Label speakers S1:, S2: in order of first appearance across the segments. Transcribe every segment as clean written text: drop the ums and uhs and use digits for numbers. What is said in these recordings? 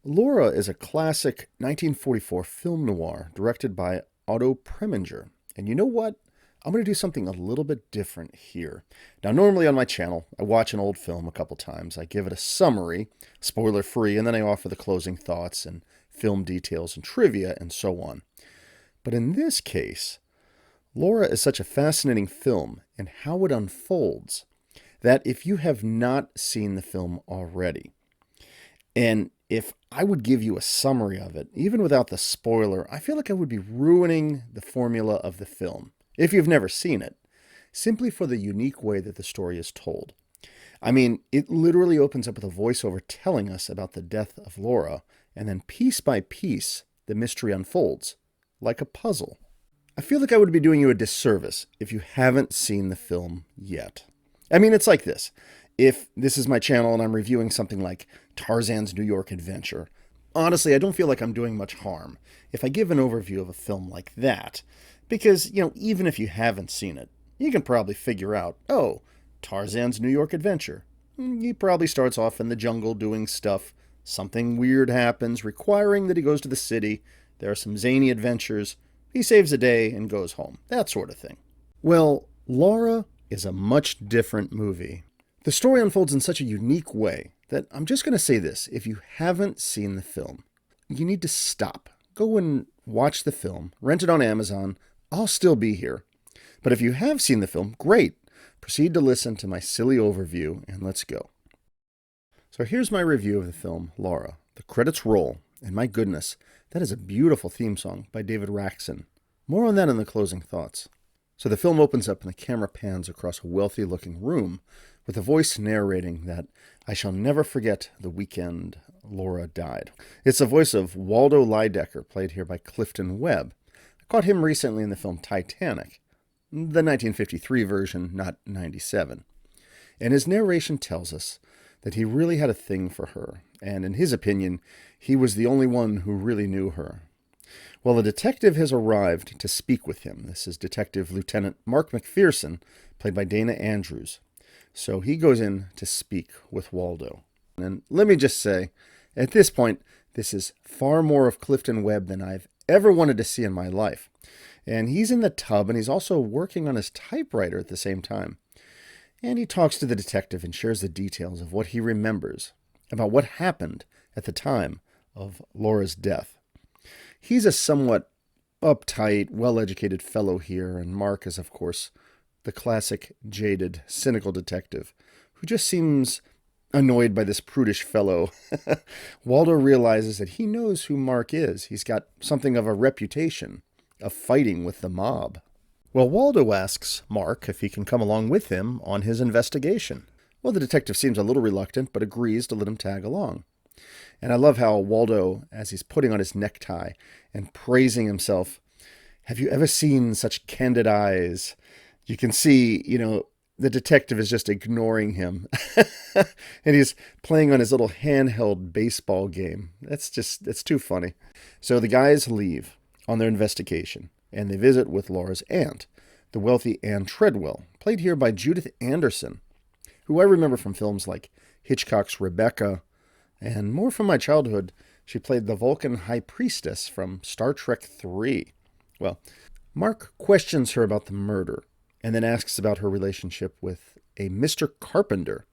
S1: Laura is a classic 1944 film noir directed by Otto Preminger. And you know what? I'm going to do something a little bit different here. Now, normally on my channel, I watch an old film a couple times. I give it a summary, spoiler free, and then I offer the closing thoughts and film details and trivia and so on. But in this case, Laura is such a fascinating film and how it unfolds that if you have not seen the film already, and if I would give you a summary of it, even without the spoiler, I feel like I would be ruining the formula of the film, if you've never seen it, simply for the unique way that the story is told. I mean, it literally opens up with a voiceover telling us about the death of Laura, and then piece by piece, the mystery unfolds, like a puzzle. I feel like I would be doing you a disservice if you haven't seen the film yet. I mean, it's like this. If this is my channel and I'm reviewing something like Tarzan's New York Adventure, honestly, I don't feel like I'm doing much harm if I give an overview of a film like that. Because, even if you haven't seen it, you can probably figure out, oh, Tarzan's New York Adventure. He probably starts off in the jungle doing stuff. Something weird happens, requiring that he goes to the city. There are some zany adventures. He saves a day and goes home. That sort of thing. Well, Laura is a much different movie. The story unfolds in such a unique way that I'm just going to say this. If you haven't seen the film, you need to stop. Go and watch the film. Rent it on Amazon. I'll still be here. But if you have seen the film, great. Proceed to listen to my silly overview, and let's go. So here's my review of the film, Laura. The credits roll, and my goodness, that is a beautiful theme song by David Raksin. More on that in the closing thoughts. So the film opens up and the camera pans across a wealthy-looking room with a voice narrating that I shall never forget the weekend Laura died. It's the voice of Waldo Lydecker, played here by Clifton Webb. I caught him recently in the film Titanic, the 1953 version, not 97. And his narration tells us that he really had a thing for her, and in his opinion, he was the only one who really knew her. Well, a detective has arrived to speak with him. This is Detective Lieutenant Mark McPherson, played by Dana Andrews. So he goes in to speak with Waldo. And let me just say, at this point, this is far more of Clifton Webb than I've ever wanted to see in my life. And he's in the tub, and he's also working on his typewriter at the same time. And he talks to the detective and shares the details of what he remembers about what happened at the time of Laura's death. He's a somewhat uptight, well-educated fellow here, and Mark is, of course, the classic, jaded, cynical detective who just seems annoyed by this prudish fellow. Waldo realizes that he knows who Mark is. He's got something of a reputation of fighting with the mob. Well, Waldo asks Mark if he can come along with him on his investigation. Well, the detective seems a little reluctant, but agrees to let him tag along. And I love how Waldo, as he's putting on his necktie and praising himself, have you ever seen such candid eyes? You can see, the detective is just ignoring him. And he's playing on his little handheld baseball game. It's too funny. So the guys leave on their investigation, and they visit with Laura's aunt, the wealthy Anne Treadwell, played here by Judith Anderson, who I remember from films like Hitchcock's Rebecca, and more from my childhood, she played the Vulcan High Priestess from Star Trek III. Well, Mark questions her about the murder, and then asks about her relationship with a Mr. Carpenter,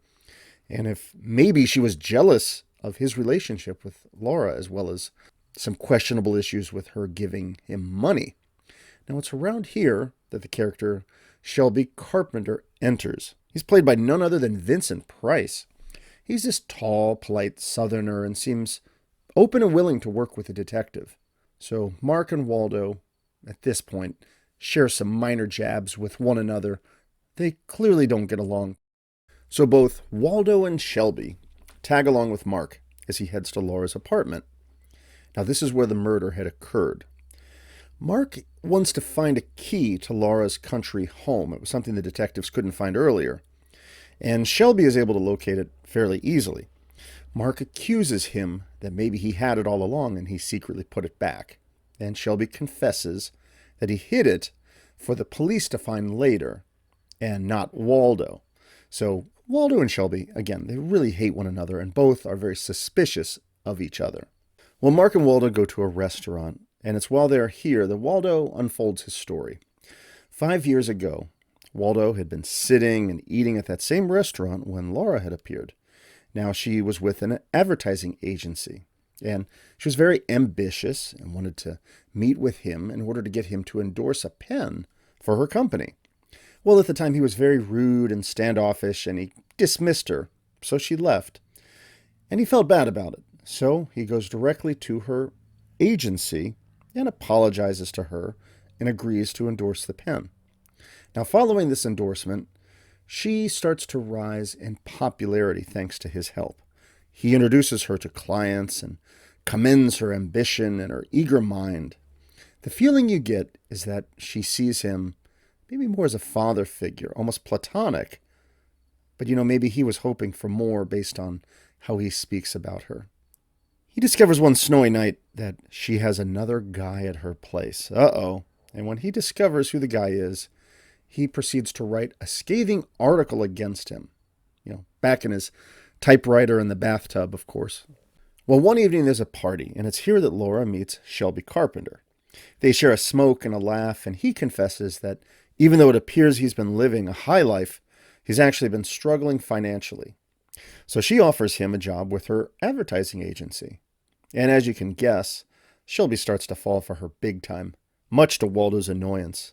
S1: and if maybe she was jealous of his relationship with Laura, as well as some questionable issues with her giving him money. Now, it's around here that the character Shelby Carpenter enters. He's played by none other than Vincent Price. He's this tall, polite Southerner and seems open and willing to work with the detective. So Mark and Waldo, at this point, share some minor jabs with one another. They clearly don't get along. So both Waldo and Shelby tag along with Mark as he heads to Laura's apartment. Now, this is where the murder had occurred. Mark wants to find a key to Laura's country home. It was something the detectives couldn't find earlier. And Shelby is able to locate it fairly easily. Mark accuses him that maybe he had it all along and he secretly put it back. And Shelby confesses that he hid it for the police to find later, and not Waldo. So Waldo and Shelby, again, they really hate one another, and both are very suspicious of each other. Well, Mark and Waldo go to a restaurant, and it's while they're here that Waldo unfolds his story. 5 years ago, Waldo had been sitting and eating at that same restaurant when Laura had appeared. Now she was with an advertising agency, and she was very ambitious and wanted to meet with him in order to get him to endorse a pen for her company. Well, at the time he was very rude and standoffish, and he dismissed her, so she left. And he felt bad about it, so he goes directly to her agency and apologizes to her and agrees to endorse the pen. Now, following this endorsement, she starts to rise in popularity thanks to his help. He introduces her to clients and commends her ambition and her eager mind. The feeling you get is that she sees him maybe more as a father figure, almost platonic. But maybe he was hoping for more based on how he speaks about her. He discovers one snowy night that she has another guy at her place. Uh-oh. And when he discovers who the guy is, he proceeds to write a scathing article against him. Back in his typewriter in the bathtub, of course. Well, one evening there's a party, and it's here that Laura meets Shelby Carpenter. They share a smoke and a laugh, and he confesses that even though it appears he's been living a high life, he's actually been struggling financially. So she offers him a job with her advertising agency. And as you can guess, Shelby starts to fall for her big time, much to Waldo's annoyance.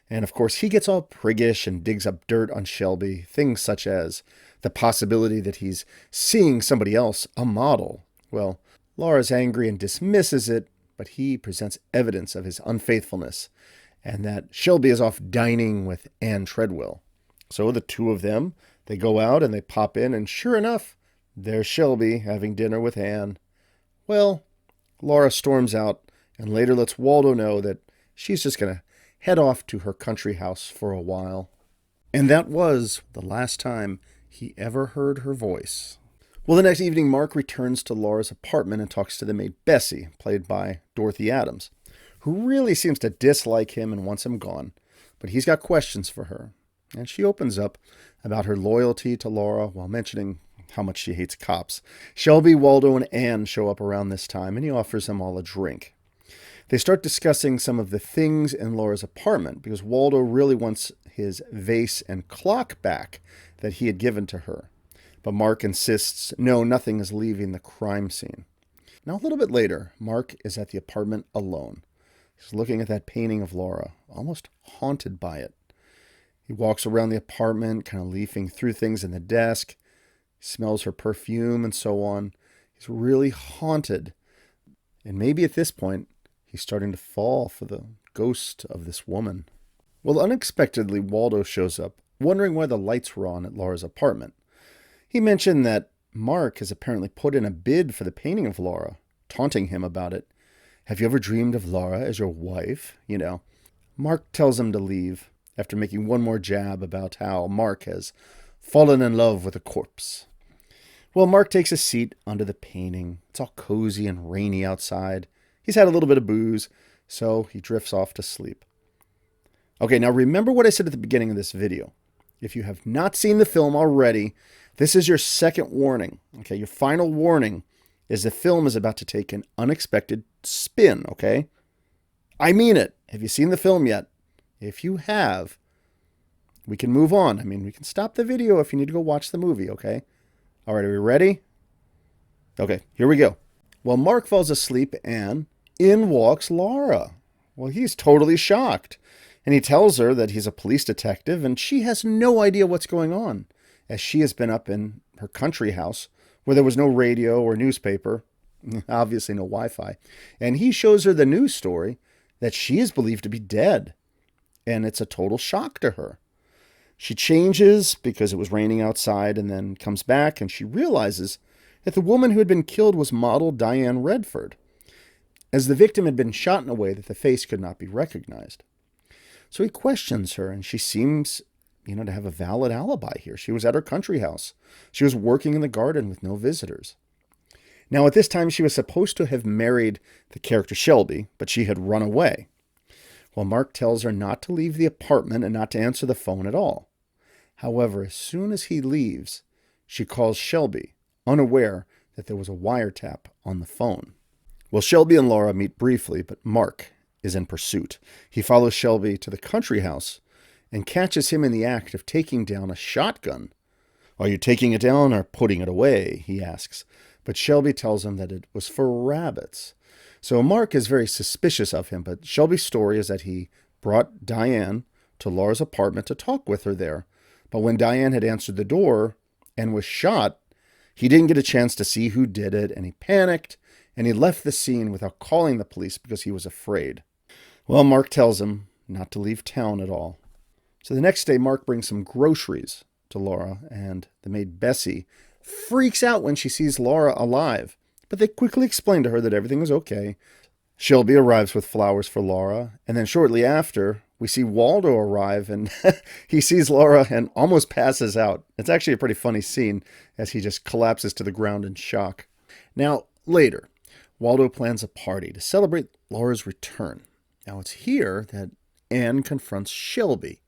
S1: And of course, he gets all priggish and digs up dirt on Shelby, things such as the possibility that he's seeing somebody else, a model. Well, Laura's angry and dismisses it, but he presents evidence of his unfaithfulness and that Shelby is off dining with Anne Treadwell. So the two of them, they go out and they pop in, and sure enough, there's Shelby having dinner with Anne. Well, Laura storms out and later lets Waldo know that she's just going to head off to her country house for a while. And that was the last time he ever heard her voice. Well, the next evening, Mark returns to Laura's apartment and talks to the maid Bessie, played by Dorothy Adams, who really seems to dislike him and wants him gone. But he's got questions for her. And she opens up about her loyalty to Laura while mentioning how much she hates cops. Shelby, Waldo, and Anne show up around this time, and he offers them all a drink. They start discussing some of the things in Laura's apartment because Waldo really wants his vase and clock back that he had given to her. But Mark insists, no, nothing is leaving the crime scene. Now, a little bit later, Mark is at the apartment alone. He's looking at that painting of Laura, almost haunted by it. He walks around the apartment, kind of leafing through things in the desk. He smells her perfume and so on. He's really haunted. And maybe at this point, he's starting to fall for the ghost of this woman. Well, unexpectedly, Waldo shows up, wondering why the lights were on at Laura's apartment. He mentioned that Mark has apparently put in a bid for the painting of Laura, taunting him about it. Have you ever dreamed of Laura as your wife? Mark tells him to leave after making one more jab about how Mark has fallen in love with a corpse. Well, Mark takes a seat under the painting. It's all cozy and rainy outside. He's had a little bit of booze, so he drifts off to sleep. Okay, now remember what I said at the beginning of this video. If you have not seen the film already, this is your second warning. Okay, your final warning is the film is about to take an unexpected spin, okay? I mean it. Have you seen the film yet? If you have, we can move on. We can stop the video if you need to go watch the movie, okay? All right, are we ready? Okay, here we go. Well, Mark falls asleep and in walks Laura. Well, he's totally shocked. And he tells her that he's a police detective and she has no idea what's going on, as she has been up in her country house where there was no radio or newspaper, obviously no Wi-Fi. And he shows her the news story that she is believed to be dead. And it's a total shock to her. She changes because it was raining outside and then comes back and she realizes that the woman who had been killed was model Diane Redford, as the victim had been shot in a way that the face could not be recognized. So he questions her, and she seems, to have a valid alibi here. She was at her country house. She was working in the garden with no visitors. Now, at this time, she was supposed to have married the character Shelby, but she had run away. Well, Mark tells her not to leave the apartment and not to answer the phone at all. However, as soon as he leaves, she calls Shelby, unaware that there was a wiretap on the phone. Well, Shelby and Laura meet briefly, but Mark is in pursuit. He follows Shelby to the country house and catches him in the act of taking down a shotgun. Are you taking it down or putting it away? He asks. But Shelby tells him that it was for rabbits. So Mark is very suspicious of him, but Shelby's story is that he brought Diane to Laura's apartment to talk with her there. But when Diane had answered the door and was shot, he didn't get a chance to see who did it, and he panicked, and he left the scene without calling the police because he was afraid. Well, Mark tells him not to leave town at all. So the next day, Mark brings some groceries to Laura, and the maid Bessie freaks out when she sees Laura alive. But they quickly explain to her that everything is okay. Shelby arrives with flowers for Laura, and then shortly after, we see Waldo arrive, and he sees Laura and almost passes out. It's actually a pretty funny scene as he just collapses to the ground in shock. Now, later, Waldo plans a party to celebrate Laura's return. Now, it's here that Anne confronts Shelby.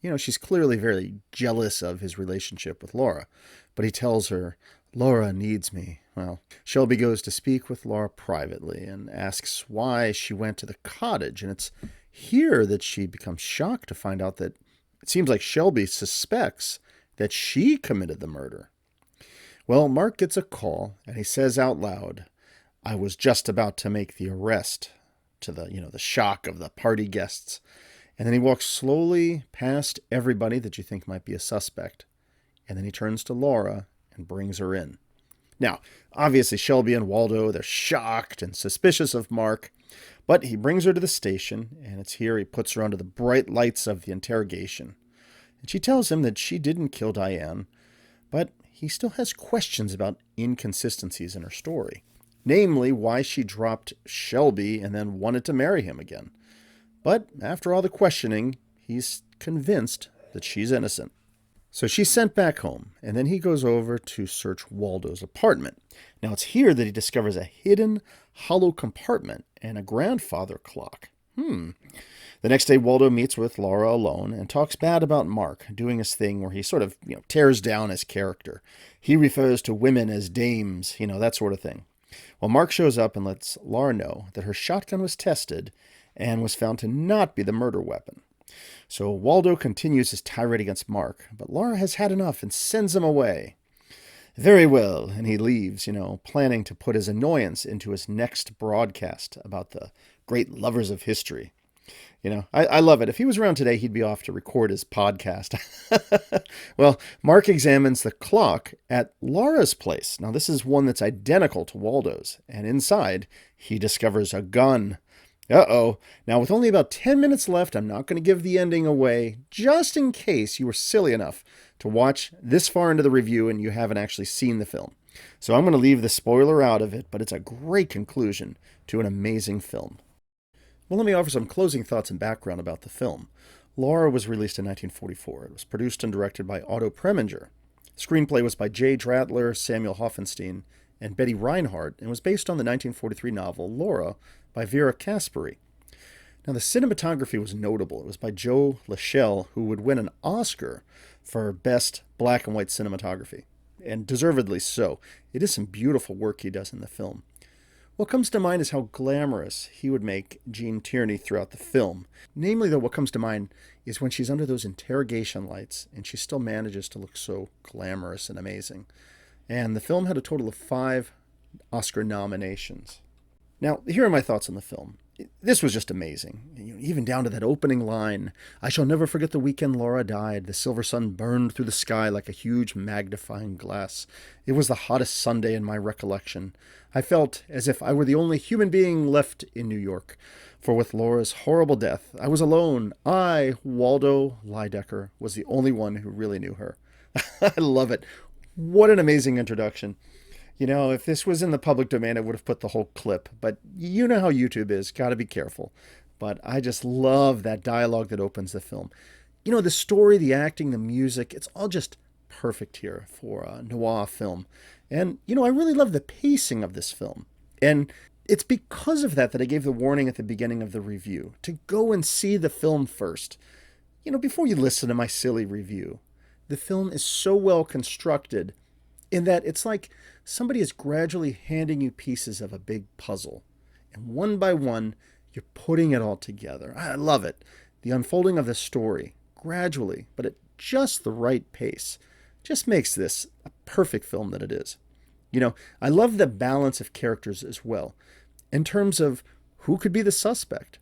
S1: You know, she's clearly very jealous of his relationship with Laura, but he tells her, Laura needs me. Well, Shelby goes to speak with Laura privately and asks why she went to the cottage, and it's here that she becomes shocked to find out that it seems like Shelby suspects that she committed the murder. Well, Mark gets a call, and he says out loud, I was just about to make the arrest, to the shock of the party guests. And then he walks slowly past everybody that you think might be a suspect. And then he turns to Laura and brings her in. Now, obviously, Shelby and Waldo, they're shocked and suspicious of Mark. But he brings her to the station, and it's here he puts her under the bright lights of the interrogation. And she tells him that she didn't kill Diane, but he still has questions about inconsistencies in her story. Namely, why she dropped Shelby and then wanted to marry him again. But after all the questioning, he's convinced that she's innocent. So she's sent back home, and then he goes over to search Waldo's apartment. Now it's here that he discovers a hidden, hollow compartment and a grandfather clock. The next day, Waldo meets with Laura alone and talks bad about Mark, doing his thing where he sort of, tears down his character. He refers to women as dames, that sort of thing. Well, Mark shows up and lets Laura know that her shotgun was tested and was found to not be the murder weapon. So Waldo continues his tirade against Mark, but Laura has had enough and sends him away. Very well, and he leaves, planning to put his annoyance into his next broadcast about the great lovers of history. I love it. If he was around today, he'd be off to record his podcast. Well, Mark examines the clock at Laura's place. Now, this is one that's identical to Waldo's, and inside, he discovers a gun. Uh-oh. Now, with only about 10 minutes left, I'm not going to give the ending away, just in case you were silly enough to watch this far into the review and you haven't actually seen the film. So I'm going to leave the spoiler out of it, but it's a great conclusion to an amazing film. Well, let me offer some closing thoughts and background about the film. Laura was released in 1944. It was produced and directed by Otto Preminger. The screenplay was by J. Dratler, Samuel Hoffenstein, and Betty Reinhardt, and was based on the 1943 novel Laura by Vera Caspary. Now, the cinematography was notable. It was by Joe Lachelle, who would win an Oscar for Best Black and White Cinematography, and deservedly so. It is some beautiful work he does in the film. What comes to mind is how glamorous he would make Jean Tierney throughout the film. Namely, though, what comes to mind is when she's under those interrogation lights and she still manages to look so glamorous and amazing. And the film had a total of 5 Oscar nominations. Now, here are my thoughts on the film. This was just amazing, even down to that opening line. I shall never forget the weekend Laura died. The silver sun burned through the sky like a huge magnifying glass. It was the hottest Sunday in my recollection. I felt as if I were the only human being left in New York. For with Laura's horrible death, I was alone. I, Waldo Lydecker, was the only one who really knew her. I love it. What an amazing introduction. If this was in the public domain, I would have put the whole clip, but you know how YouTube is, got to be careful. But I just love that dialogue that opens the film. The story, the acting, the music, it's all just perfect here for a noir film. And, I really love the pacing of this film. And it's because of that I gave the warning at the beginning of the review, to go and see the film first, before you listen to my silly review. The film is so well constructed in that it's like somebody is gradually handing you pieces of a big puzzle. And one by one, you're putting it all together. I love it. The unfolding of the story, gradually, but at just the right pace, just makes this a perfect film that it is. I love the balance of characters as well, in terms of who could be the suspect.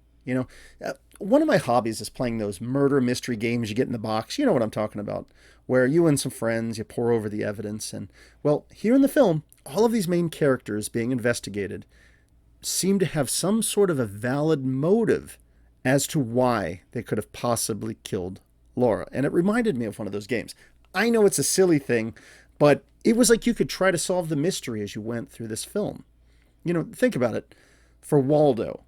S1: One of my hobbies is playing those murder mystery games you get in the box. You know what I'm talking about, where you and some friends, you pour over the evidence. And, well, here in the film, all of these main characters being investigated seem to have some sort of a valid motive as to why they could have possibly killed Laura. And it reminded me of one of those games. I know it's a silly thing, but it was like you could try to solve the mystery as you went through this film. Think about it. For Waldo,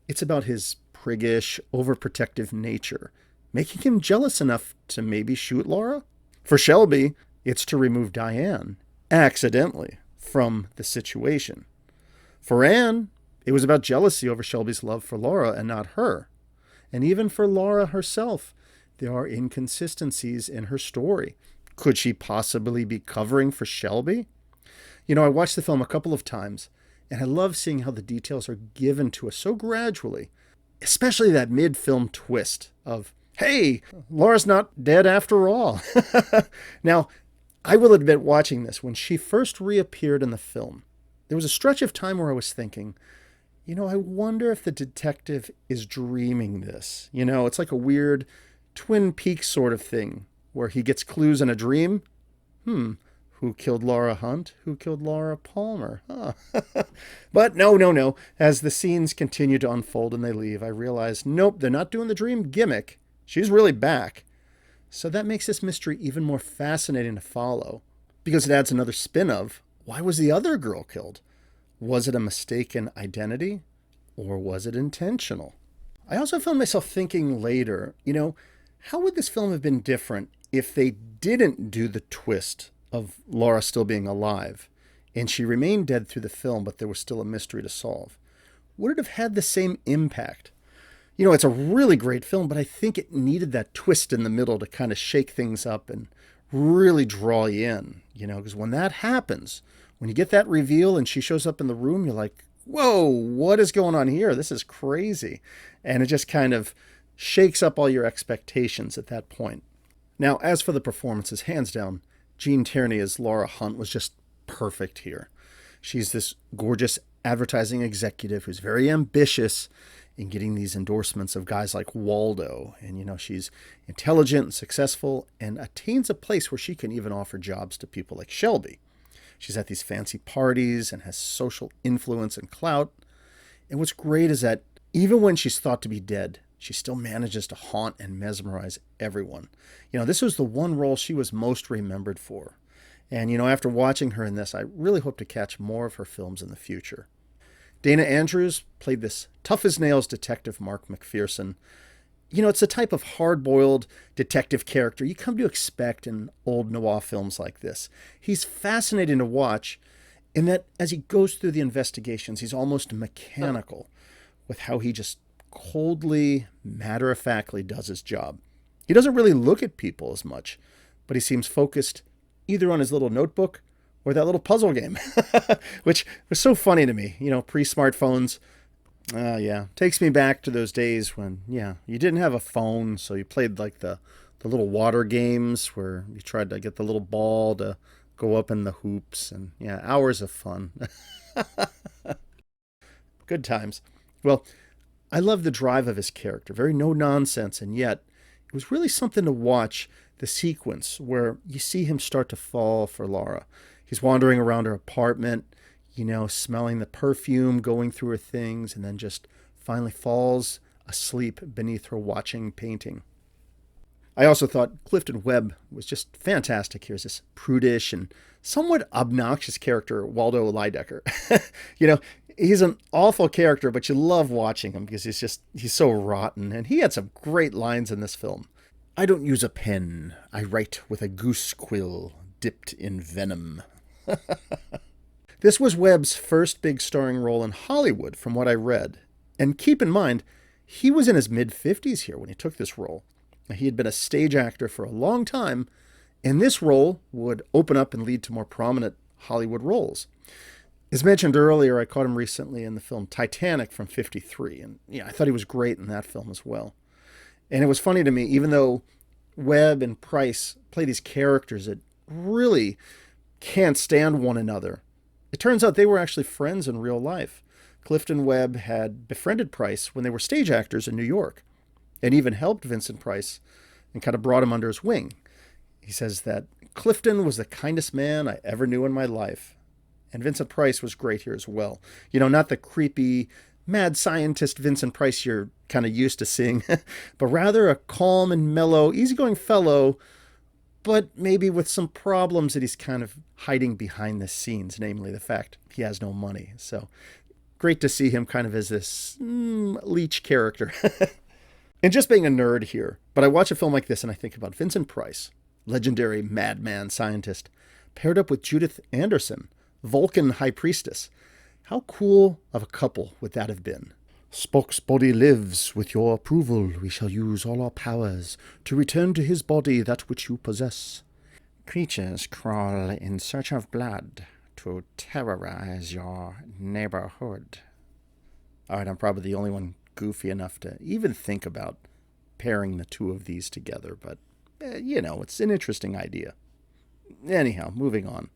S1: it's about his priggish, overprotective nature, making him jealous enough to maybe shoot Laura. For Shelby, it's to remove Diane, accidentally, from the situation. For Anne, it was about jealousy over Shelby's love for Laura and not her. And even for Laura herself, there are inconsistencies in her story. Could she possibly be covering for Shelby? I watched the film a couple of times, and I love seeing how the details are given to us so gradually, especially that mid-film twist of, hey, Laura's not dead after all. Now, I will admit, watching this, when she first reappeared in the film, there was a stretch of time where I was thinking, I wonder if the detective is dreaming this. It's like a weird Twin Peaks sort of thing, where he gets clues in a dream. Who killed Laura Hunt? Who killed Laura Palmer? Huh. But no. As the scenes continue to unfold and they leave, I realize, nope, they're not doing the dream gimmick. She's really back. So that makes this mystery even more fascinating to follow, because it adds another spin of, why was the other girl killed? Was it a mistaken identity, or was it intentional? I also found myself thinking later, how would this film have been different if they didn't do the twist of Laura still being alive, and she remained dead through the film, but there was still a mystery to solve? Would it have had the same impact? It's a really great film, but I think it needed that twist in the middle to kind of shake things up and really draw you in, because when that happens, when you get that reveal and she shows up in the room, you're like, whoa, what is going on here? This is crazy. And it just kind of shakes up all your expectations at that point. Now, as for the performances, hands down, Jean Tierney as Laura Hunt was just perfect here. She's this gorgeous advertising executive who's very ambitious in getting these endorsements of guys like Waldo. And, she's intelligent and successful and attains a place where she can even offer jobs to people like Shelby. She's at these fancy parties and has social influence and clout. And what's great is that even when she's thought to be dead, she still manages to haunt and mesmerize everyone. This was the one role she was most remembered for. And, after watching her in this, I really hope to catch more of her films in the future. Dana Andrews played this tough-as-nails detective Mark McPherson. It's the type of hard-boiled detective character you come to expect in old noir films like this. He's fascinating to watch in that as he goes through the investigations, he's almost mechanical with how he just coldly, matter-of-factly does his job. He doesn't really look at people as much, but he seems focused either on his little notebook or that little puzzle game, which was so funny to me, pre-smartphones. Takes me back to those days when, you didn't have a phone, so you played like the little water games where you tried to get the little ball to go up in the hoops, and hours of fun. Good times. Well, I love the drive of his character, very no nonsense, and yet it was really something to watch the sequence where you see him start to fall for Laura. He's wandering around her apartment, smelling the perfume, going through her things, and then just finally falls asleep beneath her watching painting. I also thought Clifton Webb was just fantastic here as this prudish and somewhat obnoxious character, Waldo Lydecker. He's an awful character, but you love watching him because he's so rotten, and he had some great lines in this film. I don't use a pen. I write with a goose quill dipped in venom. This was Webb's first big starring role in Hollywood, from what I read. And keep in mind, he was in his mid-50s here when he took this role. He had been a stage actor for a long time, and this role would open up and lead to more prominent Hollywood roles. As mentioned earlier, I caught him recently in the film Titanic from '53, and yeah, I thought he was great in that film as well. And it was funny to me, even though Webb and Price play these characters that really can't stand one another, it turns out they were actually friends in real life. Clifton Webb had befriended Price when they were stage actors in New York, and even helped Vincent Price and kind of brought him under his wing. He says that Clifton was the kindest man I ever knew in my life. And Vincent Price was great here as well. You know, not the creepy, mad scientist Vincent Price you're kind of used to seeing, but rather a calm and mellow, easygoing fellow, but maybe with some problems that he's kind of hiding behind the scenes, namely the fact he has no money. So great to see him kind of as this leech character. And just being a nerd here, but I watch a film like this and I think about Vincent Price, legendary madman scientist, paired up with Judith Anderson, Vulcan high priestess. How cool of a couple would that have been? Spock's body lives. With your approval, we shall use all our powers to return to his body that which you possess. Creatures crawl in search of blood to terrorize your neighborhood. All right, I'm probably the only one goofy enough to even think about pairing the two of these together, but, it's an interesting idea. Anyhow, moving on.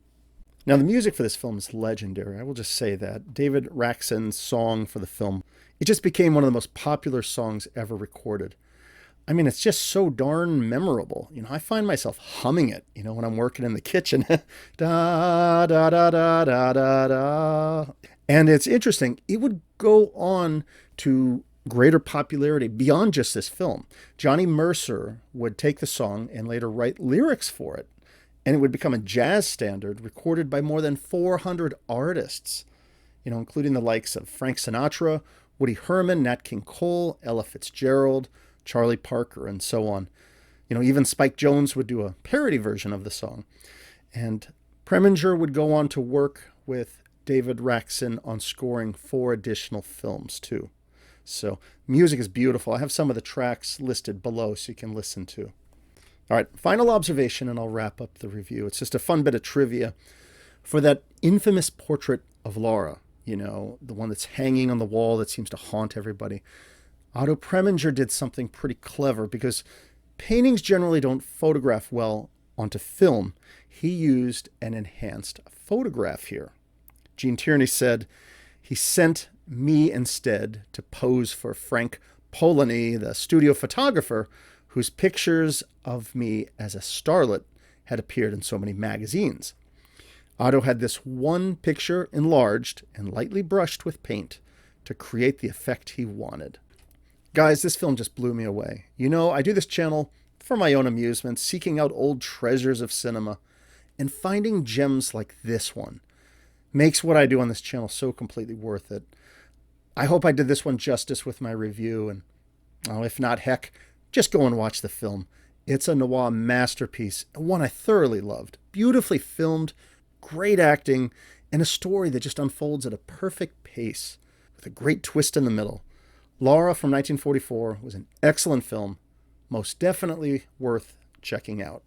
S1: Now, the music for this film is legendary. I will just say that. David Raksin's song for the film, it just became one of the most popular songs ever recorded. I mean, it's just so darn memorable. I find myself humming it, when I'm working in the kitchen. Da, da, da, da, da, da, da. And it's interesting. It would go on to greater popularity beyond just this film. Johnny Mercer would take the song and later write lyrics for it. And it would become a jazz standard recorded by more than 400 artists, including the likes of Frank Sinatra, Woody Herman, Nat King Cole, Ella Fitzgerald, Charlie Parker, and so on. Even Spike Jones would do a parody version of the song. And Preminger would go on to work with David Raksin on scoring 4 additional films, too. So music is beautiful. I have some of the tracks listed below so you can listen to. All right, final observation, and I'll wrap up the review. It's just a fun bit of trivia. For that infamous portrait of Laura, the one that's hanging on the wall that seems to haunt everybody, Otto Preminger did something pretty clever because paintings generally don't photograph well onto film. He used an enhanced photograph here. Gene Tierney said, he sent me instead to pose for Frank Polanyi, the studio photographer, whose pictures of me as a starlet had appeared in so many magazines. Otto had this one picture enlarged and lightly brushed with paint to create the effect he wanted. Guys, this film just blew me away. I do this channel for my own amusement, seeking out old treasures of cinema, and finding gems like this one makes what I do on this channel so completely worth it. I hope I did this one justice with my review, and if not, heck, just go and watch the film. It's a noir masterpiece, and one I thoroughly loved. Beautifully filmed, great acting, and a story that just unfolds at a perfect pace, with a great twist in the middle. Laura from 1944 was an excellent film, most definitely worth checking out.